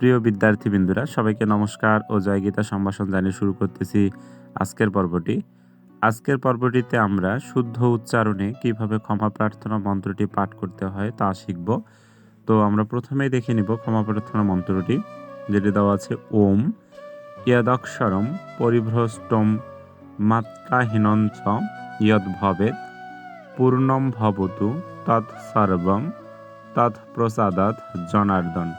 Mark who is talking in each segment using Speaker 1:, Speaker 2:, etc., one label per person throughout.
Speaker 1: প্রিয় বিদ্যার্থীবৃন্দরা, সবাইকে নমস্কার ও জয়গীতা সম্ভাষণ জানিয়ে শুরু করতেছি আজকের পর্বটি। আজকের পর্বটিতে আমরা শুদ্ধ উচ্চারণে কিভাবে ক্ষমা প্রার্থনা মন্ত্রটি পাঠ করতে হয় তা শিখব। তো আমরা প্রথমেই দেখে নিব ক্ষমা প্রার্থনা মন্ত্রটি, যেটি দেওয়া আছে ওম ইয়দক্ষরম পরিভ্রষ্টম মাত্রাহীনঞ্চ ইয়দ ভবেৎ পূর্ণম ভবতু তৎ সর্বম তৎ প্রসাদাৎ জনার্দন।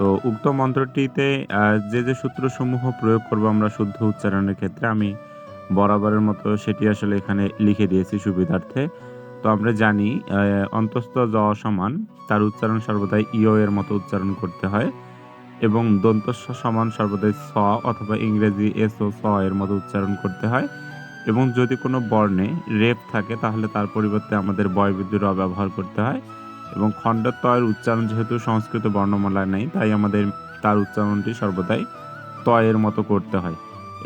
Speaker 1: তো উক্ত মন্ত্রটিতে যে সূত্রসমূহ প্রয়োগ করব আমরা শুদ্ধ উচ্চারণের ক্ষেত্রে, আমি বরাবরের মতো সেটি আসলে এখানে লিখে দিয়েছি সুবিধার্থে। তো আমরা জানি অন্তস্থ জ সমান তার উচ্চারণ সর্বদাই ইয় এর মতো উচ্চারণ করতে হয়, এবং দন্তস্ব সমান সর্বদাই স অথবা ইংরেজি এস ও স এর মতো উচ্চারণ করতে হয়। এবং যদি কোনো বর্ণে রেপ থাকে তাহলে তার পরিবর্তে আমাদের বয়বৃদ্ধি র ব্যবহার করতে হয়। এবং খণ্ডত্বয়ের উচ্চারণ যেহেতু সংস্কৃত বর্ণমালায় নেই, তাই আমাদের তার উচ্চারণটি সর্বদাই তয়ের মতো করতে হয়।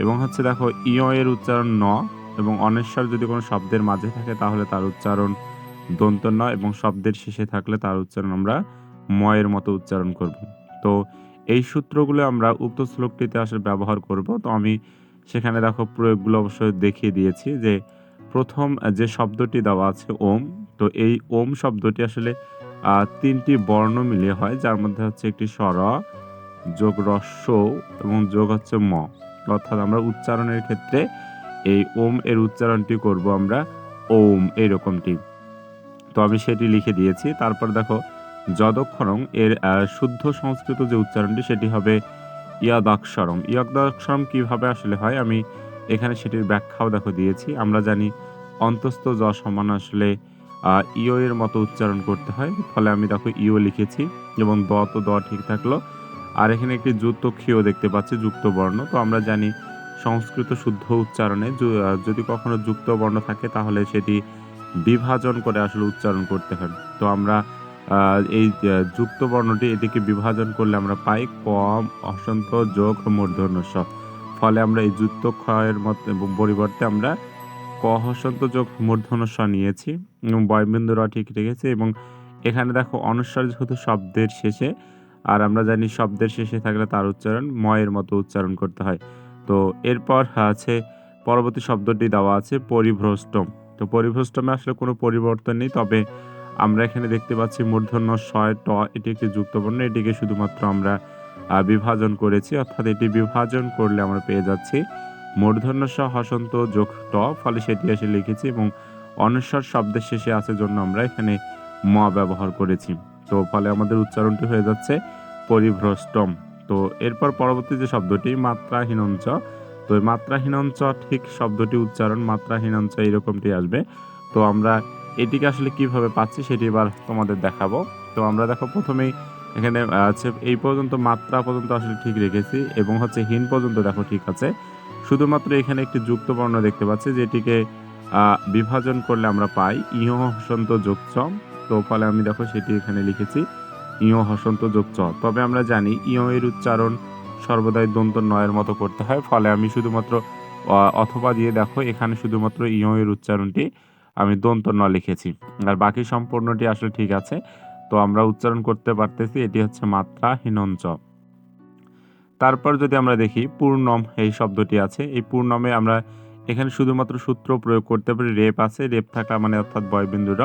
Speaker 1: এবং দেখো ইয় এর উচ্চারণ ন, এবং অনেশ্বর যদি কোনো শব্দের মাঝে থাকে তাহলে তার উচ্চারণ দন্ত ন, এবং শব্দের শেষে থাকলে তার উচ্চারণ আমরা ময়ের মতো উচ্চারণ করব। তো এই সূত্রগুলো আমরা উক্ত শ্লোকটিতে আসলে ব্যবহার করব। তো আমি সেখানে দেখো প্রয়োগগুলো অবশ্যই দেখিয়ে দিয়েছি। যে প্রথম যে শব্দটি দেওয়া আছে ওম, তো এই ওম শব্দটি আসলে তিনটি বর্ণ মিলিয়ে হয়, যার মধ্যে হচ্ছে একটি স্বর যোগ রস্য এবং যোগ হচ্ছে ম। অর্থাৎ আমরা উচ্চারণের ক্ষেত্রে এই ওম এর উচ্চারণটি করব আমরা ওম এইরকমটি। তো আমি সেটি লিখে দিয়েছি। তারপর দেখো যদক্ষরং এর শুদ্ধ সংস্কৃত যে উচ্চারণটি সেটি হবে ইয়াদাক্ষরম। ইয়াদাক্ষরম কিভাবে আসলে হয় আমি এখানে সেটির ব্যাখ্যাও দেখো দিয়েছি। আমরা জানি অন্তস্থ জ সমান আসলে ইয় এর মতো উচ্চারণ করতে হয়, ফলে আমি দেখো ইয় লিখেছি, এবং দ তো দ ঠিক থাকলো। আর এখানে একটি যুক্ত ক্ষীয় দেখতে পাচ্ছি, যুক্ত বর্ণ। তো আমরা জানি সংস্কৃত শুদ্ধ উচ্চারণে যদি কখনো যুক্ত বর্ণ থাকে তাহলে সেটি বিভাজন করে আসলে উচ্চারণ করতে হয়। তো আমরা এই যুক্ত বর্ণটি এটিকে বিভাজন করলে আমরা পাই ক হসন্ত যোগ মূর্ধন্য ষ। ফলে আমরা এই যুক্ত ক্ষয়ের মতো পরিবর্তে আমরা ক হসন্ত যোগ মূর্ধন্য ষ নিয়েছি, এবং বয়বিন্দু র ঠিক রেখেছি। এবং এখানে দেখো অনুস্বার যেহেতু শব্দের শেষে, আর আমরা জানি শব্দের শেষে থাকলে তার উচ্চারণ ময়ের মতো উচ্চারণ করতে হয়। তো এরপর আছে পরবর্তী শব্দটি দেওয়া আছে পরিভ্রষ্টম। তো পরিভ্রষ্টমে আসলে কোনো পরিবর্তন নেই, তবে আমরা এখানে দেখতে পাচ্ছি মূর্ধন্য শয় ট, এটি একটি যুক্ত বর্ণ, এটিকে শুধুমাত্র আমরা বিভাজন করেছি। অর্থাৎ এটি বিভাজন করলে আমরা পেয়ে যাচ্ছি মূর্ধন্য স হসন্ত যোগ ট, ফলে সেটি এসে লিখেছি, এবং অনস্বর শব্দের শেষে আছে জন্য আমরা এখানে ম ব্যবহার করেছি। তো ফলে আমাদের উচ্চারণটি হয়ে যাচ্ছে পরিভ্রষ্টম। তো এরপর পরবর্তী যে শব্দটি মাত্রাহীনঞ্চ, তো এই মাত্রাহীনঞ্চ ঠিক শব্দটি উচ্চারণ মাত্রাহীনঞ্চ এরকমটি আসবে। তো আমরা এটিকে আসলে কিভাবে পাচ্ছি সেটি এবার তোমাদের দেখাবো। তো আমরা দেখো প্রথমেই এখানে আছে এই পর্যন্ত মাত্রা পর্যন্ত আসলে ঠিক রেখেছি, এবং হীন পর্যন্ত দেখো ঠিক আছে। শুধুমাত্র এখানে একটি যুক্ত বর্ণ দেখতে পাচ্ছি, যেটিকে বিভাজন করলে আমরা পাই ইহ হসন্ত যোগ চ। তো ফলে আমি দেখো সেটি এখানে লিখেছি ইহ হসন্ত যোগ চ। তবে আমরা জানি ইহ এর উচ্চারণ সর্বদাই দন্ত নয়ের মতো করতে হয়, ফলে আমি শুধুমাত্র অথবা দিয়ে দেখো এখানে শুধুমাত্র ইহ এর উচ্চারণটি আমি দন্ত ন লিখেছি, আর বাকি সম্পূর্ণটি আসলে ঠিক আছে। তো আমরা উচ্চারণ করতে পারতেছি এটি হচ্ছে মাত্রাহীনঞ্চ। তারপর যদি আমরা দেখি পূর্ণম এই শব্দটি আছে, এই পূর্ণমে আমরা এখানে শুধুমাত্র সূত্র প্রয়োগ করতে পারি, রেপ আছে, রেপ থাকা মানে অর্থাৎ বয়বিন্দু র।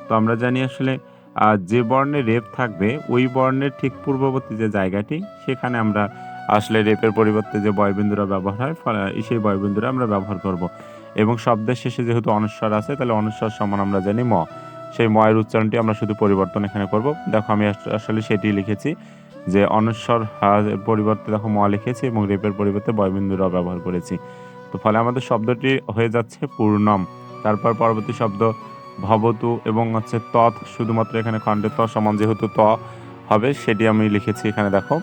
Speaker 1: তো আমরা জানি আসলে যে বর্ণে রেপ থাকবে ওই বর্ণের ঠিক পূর্ববর্তী যে জায়গাটি, সেখানে আমরা আসলে রেপের পরিবর্তে যে বয়বিন্দুরা ব্যবহার হয়, সেই বয়বিন্দুরা আমরা ব্যবহার করব। এবং শব্দের শেষে যেহেতু অনস্বর আছে, তাহলে অনস্বর সমান আমরা জানি ম, সেই ময়ের উচ্চারণটি আমরা শুধু পরিবর্তন এখানে করব। দেখো আমি আসলে সেটি লিখেছি যে অনস্বর পরিবর্তে দেখো ম লিখেছি, এবং রেপের পরিবর্তে বয়বিন্দু র ব্যবহার করেছি। তো ফলে আমাদের শব্দটি হয়ে যাচ্ছে পূর্ণম। তারপর পরবর্তী শব্দ ভবতু, এবং তৎ, শুধুমাত্র এখানে খণ্ডের ত সমান যেহেতু ত হবে সেটি আমি লিখেছি এখানে দেখো,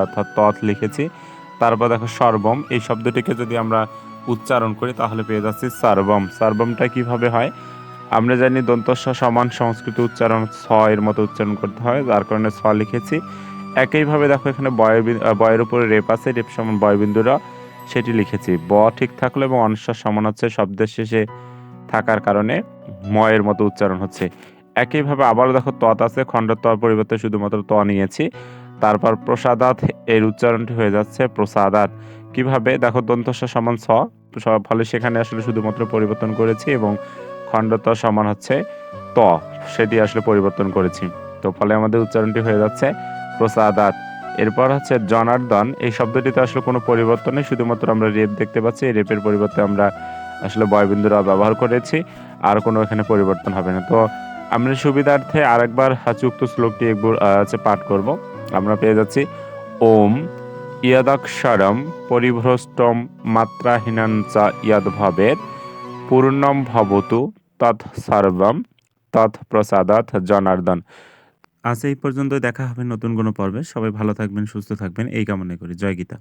Speaker 1: অর্থাৎ তৎ লিখেছি। তারপর দেখো সর্বম, এই শব্দটিকে যদি আমরা উচ্চারণ করি তাহলে পেয়ে যাচ্ছি সর্বম। সর্বমটা কিভাবে হয় আমরা জানি দন্তস্ব সমান সংস্কৃত উচ্চারণ ছ এর মতো উচ্চারণ করতে হয়, যার কারণে ছ লিখেছি। একইভাবে দেখো এখানে বয়ের উপরে রেপ আছে, রেপ সমান বয়বিন্দুরা, সেটি লিখেছি। ব ঠিক থাকলো, এবং অনস্বর সমান হচ্ছে শব্দের শেষে থাকার কারণে ময়ের মতো উচ্চারণ হচ্ছে। একইভাবে আবারও দেখো তৎ আছে, খণ্ড ত পরিবর্তে শুধুমাত্র ত নিয়েছি। তারপর প্রসাদাত এর উচ্চারণটি হয়ে যাচ্ছে প্রসাদাত। কিভাবে দেখো দন্তস্ব সমান ছ, ফলে সেখানে আসলে শুধুমাত্র পরিবর্তন করেছি এবং খণ্ডত সমান হচ্ছে ত, সেটি আসলে পরিবর্তন করেছি। তো ফলে আমাদের উচ্চারণটি হয়ে যাচ্ছে প্রসাদাত। এরপর হচ্ছে জনার্দন, এই শব্দটিতে আসলে কোনো পরিবর্তন নেই, শুধুমাত্র আমরা রেপ দেখতে পাচ্ছি। এই রেপের পরিবর্তে আমরা আসলে বয়বিন্দুরা ব্যবহার করেছি, আর কোনো এখানে পরিবর্তন হবে না। তো আমরা সুবিধার্থে আরেকবার উক্ত শ্লোকটি একবার পাঠ করব। আমরা পেয়ে যাচ্ছি ওম ইয়দক্ষরম পরিভ্রষ্টম মাত্রাহীনং চ ইয়দ্ভবেৎ পূর্ণম ভবতু তৎ সর্বম তৎ প্রসাদাৎ জনার্দন। আজ এই পর্যন্ত, দেখা হবে নতুন কোনো পর্বে। সবাই ভালো থাকবেন, সুস্থ থাকবেন এই কামনা করি। জয় গীতা।